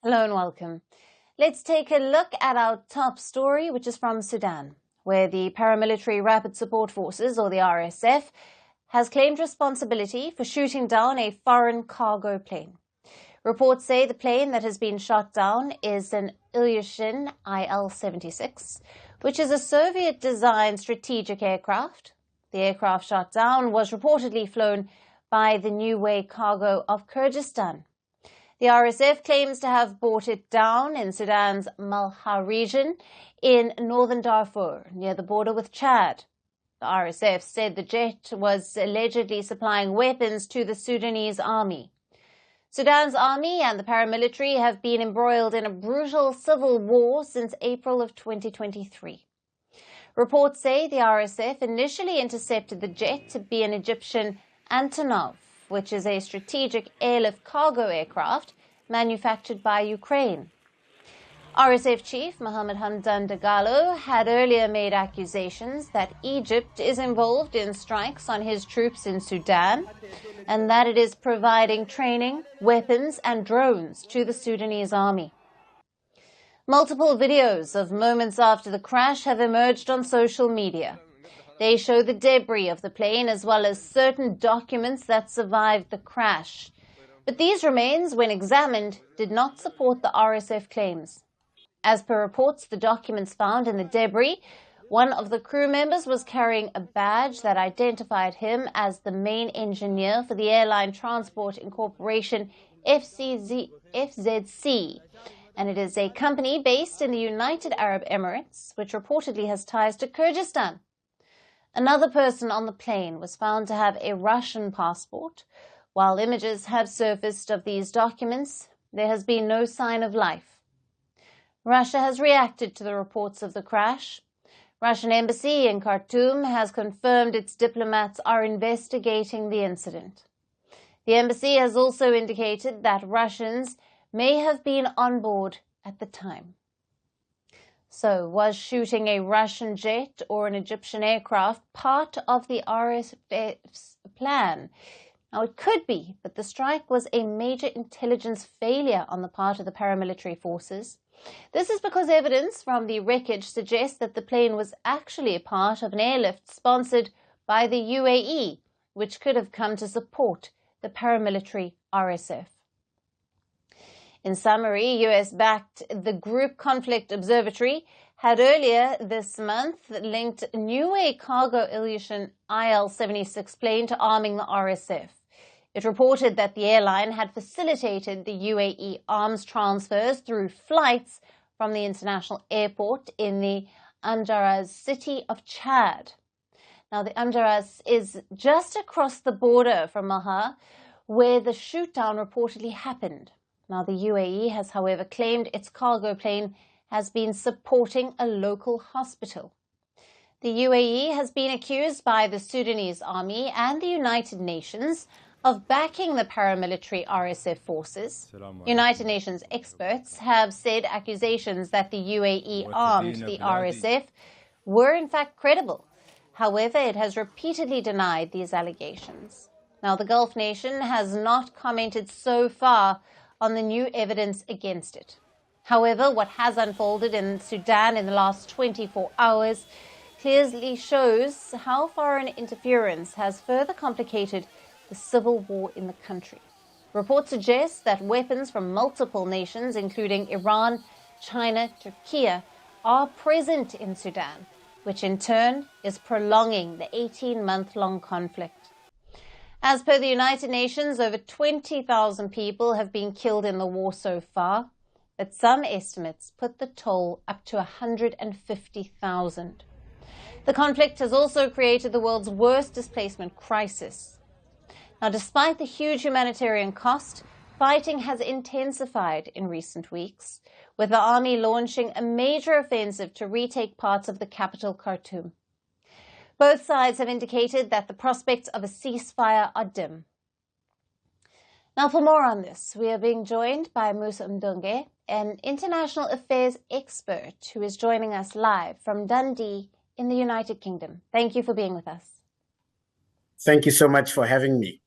Hello and welcome. Let's take a look at our top story, which is from Sudan, where the Paramilitary Rapid Support Forces, or the RSF, has claimed responsibility for shooting down a foreign cargo plane. Reports say the plane that has been shot down is an Ilyushin I-l-76, which is a Soviet-designed strategic aircraft. The aircraft shot down was reportedly flown by the New Way cargo of Kyrgyzstan. The RSF claims to have brought it down in Sudan's Malha region in northern Darfur, near the border with Chad. The RSF said the jet was allegedly supplying weapons to the Sudanese army. Sudan's army and the paramilitary have been embroiled in a brutal civil war since April of 2023. Reports say the RSF initially intercepted the jet to be an Egyptian Antonov, which is a strategic airlift cargo aircraft manufactured by Ukraine. RSF chief Mohammed Hamdan Dagalo had earlier made accusations that Egypt is involved in strikes on his troops in Sudan and that it is providing training, weapons and drones to the Sudanese army. Multiple videos of moments after the crash have emerged on social media. They show the debris of the plane as well as certain documents that survived the crash. But these remains, when examined, did not support the RSF claims. As per reports, the documents found in the debris, one of the crew members was carrying a badge that identified him as the main engineer for the Airline Transport Incorporation FZC, and it is a company based in the United Arab Emirates, which reportedly has ties to Kyrgyzstan. Another person on the plane was found to have a Russian passport. While images have surfaced of these documents, there has been no sign of life. Russia has reacted to the reports of the crash. Russian embassy in Khartoum has confirmed its diplomats are investigating the incident. The embassy has also indicated that Russians may have been on board at the time. So, was shooting a Russian jet or an Egyptian aircraft part of the RSF's plan? Now, it could be, but the strike was a major intelligence failure on the part of the paramilitary forces. This is because evidence from the wreckage suggests that the plane was actually a part of an airlift sponsored by the UAE, which could have come to support the paramilitary RSF. In summary, US-backed the Group Conflict Observatory had earlier this month linked New Way cargo Ilyushin I-l-76 plane to arming the RSF. It reported that the airline had facilitated the UAE arms transfers through flights from the international airport in the Anjaraz city of Chad. Now, the Anjaraz is just across the border from Malha, where the shoot-down reportedly happened. Now, the UAE has, however, claimed its cargo plane has been supporting a local hospital. The UAE has been accused by the Sudanese army and the United Nations of backing the paramilitary RSF forces. United Nations experts have said accusations that the UAE armed the RSF were in fact credible. However, it has repeatedly denied these allegations. Now, the Gulf nation has not commented so far on the new evidence against it. However, what has unfolded in Sudan in the last 24 hours clearly shows how foreign interference has further complicated the civil war in the country. Reports suggest that weapons from multiple nations, including Iran, China, Turkey, are present in Sudan, which in turn is prolonging the 18-month-long conflict. As per the United Nations, over 20,000 people have been killed in the war so far, but some estimates put the toll up to 150,000. The conflict has also created the world's worst displacement crisis. Now, despite the huge humanitarian cost, fighting has intensified in recent weeks, with the army launching a major offensive to retake parts of the capital, Khartoum. Both sides have indicated that the prospects of a ceasefire are dim. Now, for more on this, we are being joined by Musa Mdunge, an international affairs expert who is joining us live from Dundee in the United Kingdom. Thank you for being with us. Thank you so much for having me.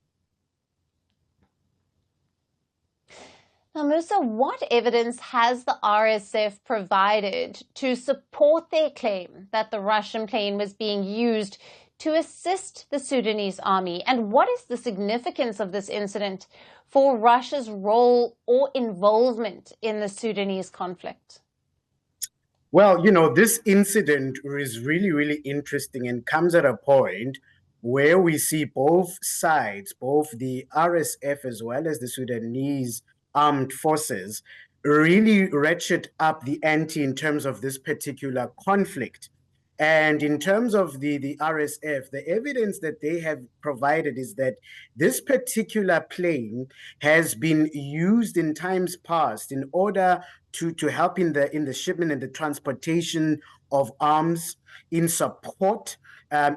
Now, Musa, what evidence has the RSF provided to support their claim that the Russian plane was being used to assist the Sudanese army? And what is the significance of this incident for Russia's role or involvement in the Sudanese conflict? Well, this incident is really, really interesting and comes at a point where we see both sides, both the RSF as well as the Sudanese armed forces, really ratchet up the ante in terms of this particular conflict. And in terms of the RSF, the evidence that they have provided is that this particular plane has been used in times past in order to help in the shipment and the transportation of arms in support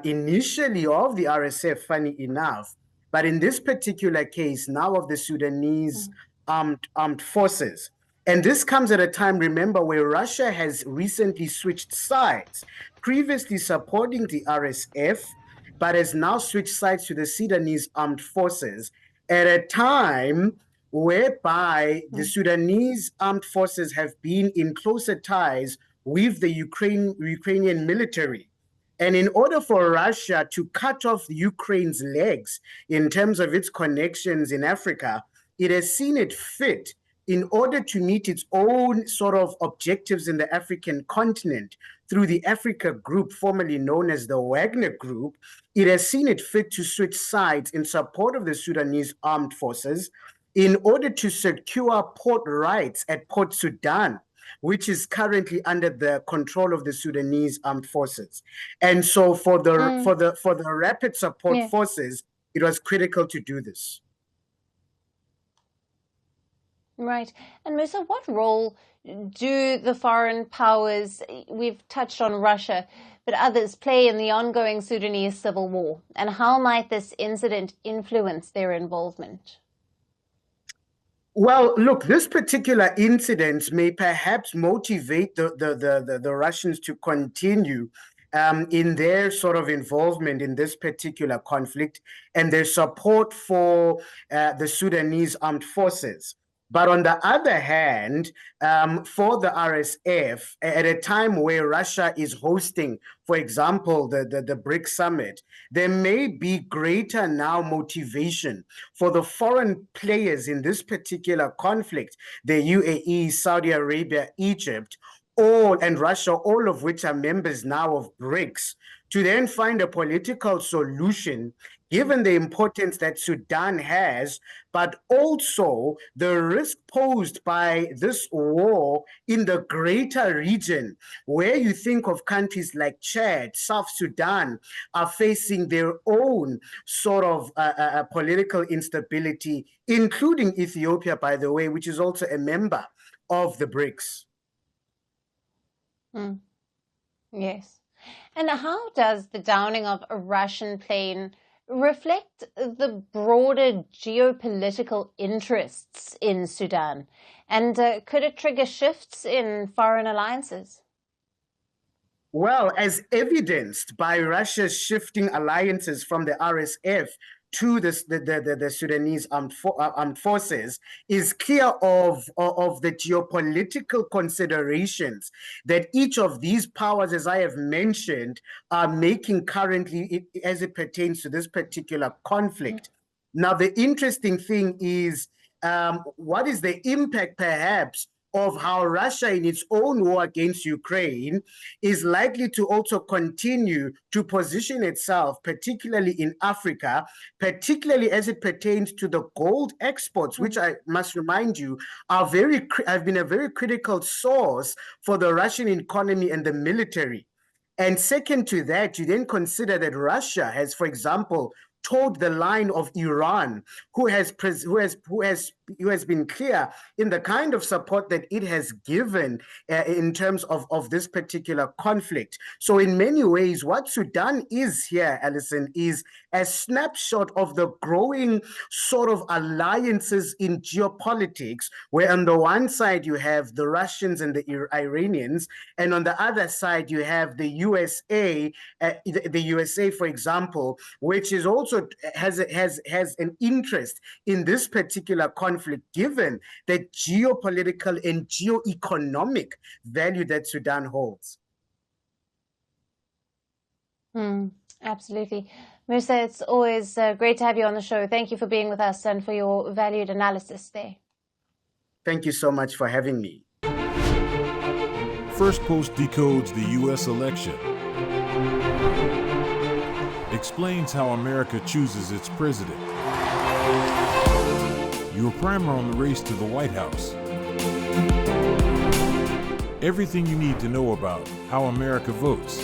initially of the RSF, funny enough, but in this particular case now of the Sudanese armed forces. And this comes at a time, remember, where Russia has recently switched sides, previously supporting the RSF, but has now switched sides to the Sudanese armed forces at a time whereby the Sudanese armed forces have been in closer ties with the Ukrainian military. And in order for Russia to cut off Ukraine's legs in terms of its connections in Africa, it has seen it fit in order to meet its own sort of objectives in the African continent through the Africa Group, formerly known as the Wagner Group. It has seen it fit to switch sides in support of the Sudanese armed forces in order to secure port rights at Port Sudan, which is currently under the control of the Sudanese armed forces. And so for the rapid support forces, it was critical to do this. Right. And Musa, what role do the foreign powers, we've touched on Russia, but others, play in the ongoing Sudanese civil war? And how might this incident influence their involvement? Well, look, this particular incident may perhaps motivate the Russians to continue in their sort of involvement in this particular conflict and their support for the Sudanese armed forces. But on the other hand, for the RSF, at a time where Russia is hosting, for example, the BRICS summit, there may be greater now motivation for the foreign players in this particular conflict, the UAE, Saudi Arabia, Egypt, and Russia, all of which are members now of BRICS, to then find a political solution given the importance that Sudan has, but also the risk posed by this war in the greater region, where you think of countries like Chad, South Sudan, are facing their own sort of political instability, including Ethiopia, by the way, which is also a member of the BRICS. Yes. And how does the downing of a Russian plane reflect the broader geopolitical interests in Sudan? And could it trigger shifts in foreign alliances? Well, as evidenced by Russia's shifting alliances from the RSF to the Sudanese armed forces, is clear of the geopolitical considerations that each of these powers, as I have mentioned, are making currently as it pertains to this particular conflict. Now, the interesting thing is, what is the impact, perhaps, of how Russia in its own war against Ukraine is likely to also continue to position itself, particularly in Africa, particularly as it pertains to the gold exports, which I must remind you have been a very critical source for the Russian economy and the military. And second to that, you then consider that Russia has, for example, towed the line of Iran, who has been clear in the kind of support that it has given in terms of this particular conflict. So in many ways, what Sudan is here, Alison, is a snapshot of the growing sort of alliances in geopolitics, where on the one side you have the Russians and the Iranians, and on the other side you have the USA, for example, which is also also has an interest in this particular conflict, given the geopolitical and geoeconomic value that Sudan holds. Absolutely. Musa, it's always great to have you on the show. Thank you for being with us and for your valued analysis there. Thank you so much for having me. Firstpost decodes the U.S. election, explains how America chooses its president. Your primer on the race to the White House. Everything you need to know about how America votes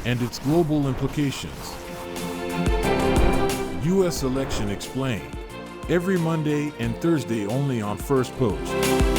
and its global implications. U.S. Election Explained. Every Monday and Thursday only on Firstpost.